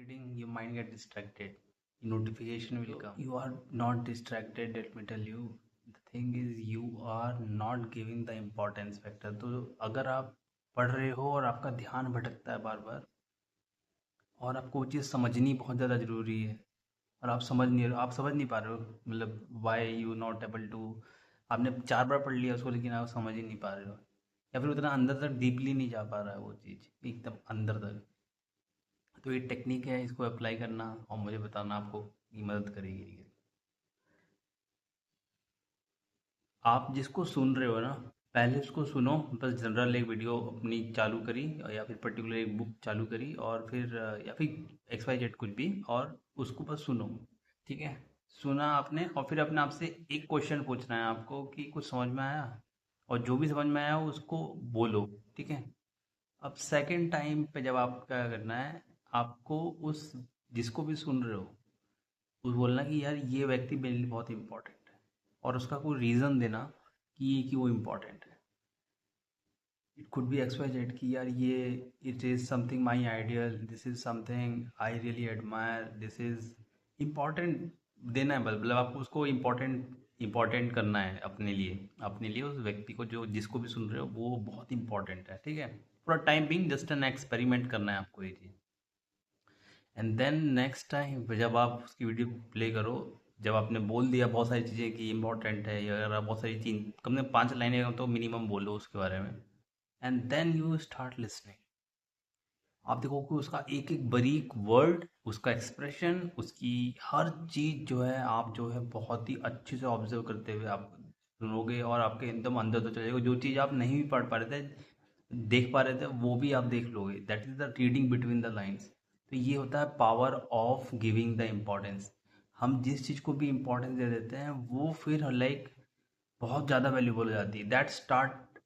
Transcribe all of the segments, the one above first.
reading, your mind get distracted. Notification will come. You are not distracted. Let me tell you. The thing is, you are not giving the importance factor. तो अगर आप पढ़ रहे हो और आपका ध्यान भटकता है बार बार और आपको वो चीज़ समझनी बहुत ज़्यादा ज़रूरी है और आप समझ नहीं पा रहे हो, मतलब why you not able to, आपने 4 बार पढ़ लिया उसको लेकिन आप समझ ही नहीं पा रहे हो या फिर उतना अंदर तक डीपली नहीं जा पा रहा है वो चीज़ एकदम अंदर तक। तो ये टेक्निक है, इसको अप्लाई करना और मुझे बताना, आपको ये मदद करेगी। आप जिसको सुन रहे हो ना, पहले उसको सुनो, बस जनरल एक वीडियो अपनी चालू करी या फिर पर्टिकुलर एक बुक चालू करी और फिर या फिर एक्स वाई जेड कुछ भी, और उसको बस सुनो। ठीक है, सुना आपने और फिर अपने आप से एक क्वेश्चन पूछना है आपको कि कुछ समझ में आया, और जो भी समझ में आया उसको बोलो। ठीक है, अब सेकंड टाइम पे जब आप क्या करना है, आपको उस जिसको भी सुन रहे हो उस बोलना कि यार ये व्यक्ति मेरे लिए बहुत इंपॉर्टेंट है, और उसका कोई रीज़न देना कि वो इम्पोर्टेंट है। It could be X Y Z कि यार ये it is something my ideal, this is something I really admire, this is important. देना है मतलब आपको उसको इम्पोर्टेंट करना है अपने लिए उस व्यक्ति को, जो जिसको भी सुन रहे हो वो बहुत इंपॉर्टेंट है। ठीक है, पूरा time being just an experiment करना है आपको ये चीज़। एंड देन नेक्स्ट टाइम जब आप उसकी वीडियो प्ले करो, जब आपने बोल दिया बहुत सारी चीज़ें कि इंपॉर्टेंट है, या अगर आप बहुत सारी चीज कम से कम 5 लाइनें तो मिनिमम बोलो उसके बारे में, and then you start listening. आप देखो कि उसका एक एक बारीक वर्ड, उसका एक्सप्रेशन, उसकी हर चीज़ जो है आप जो है बहुत ही अच्छे से ऑब्जर्व करते हुए आप सुनोगे, और आपके एकदम अंदर तो चलेगा, जो चीज़ आप नहीं भी पढ़ पा रहे थे, देख पा रहे थे, वो भी आप देख लोगे। That is the reading between the lines. तो ये होता है power of giving the importance. हम जिस चीज़ को भी इम्पोर्टेंस दे देते हैं वो फिर लाइक बहुत ज़्यादा वैल्यूबल हो जाती है। That start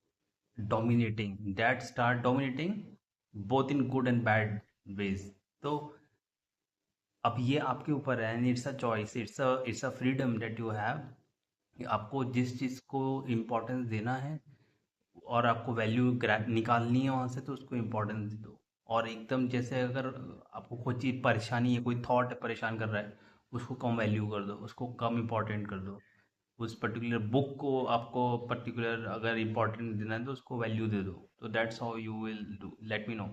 dominating both in good and bad ways. तो अब ये आपके ऊपर है, and it's a choice, it's a freedom that you have कि आपको जिस चीज़ को इम्पोर्टेंस देना है और आपको वैल्यू निकालनी है वहाँ से, तो उसको इम्पोर्टेंस दो। और एकदम जैसे अगर आपको कोई चीज़ परेशानी है, कोई थॉट परेशान कर रहा है, उसको कम वैल्यू कर दो, उसको कम इम्पोर्टेंट कर दो। उस पर्टिकुलर बुक को आपको पर्टिकुलर अगर इम्पोर्टेंट देना है तो उसको वैल्यू दे दो। तो that's how you will do, let me know.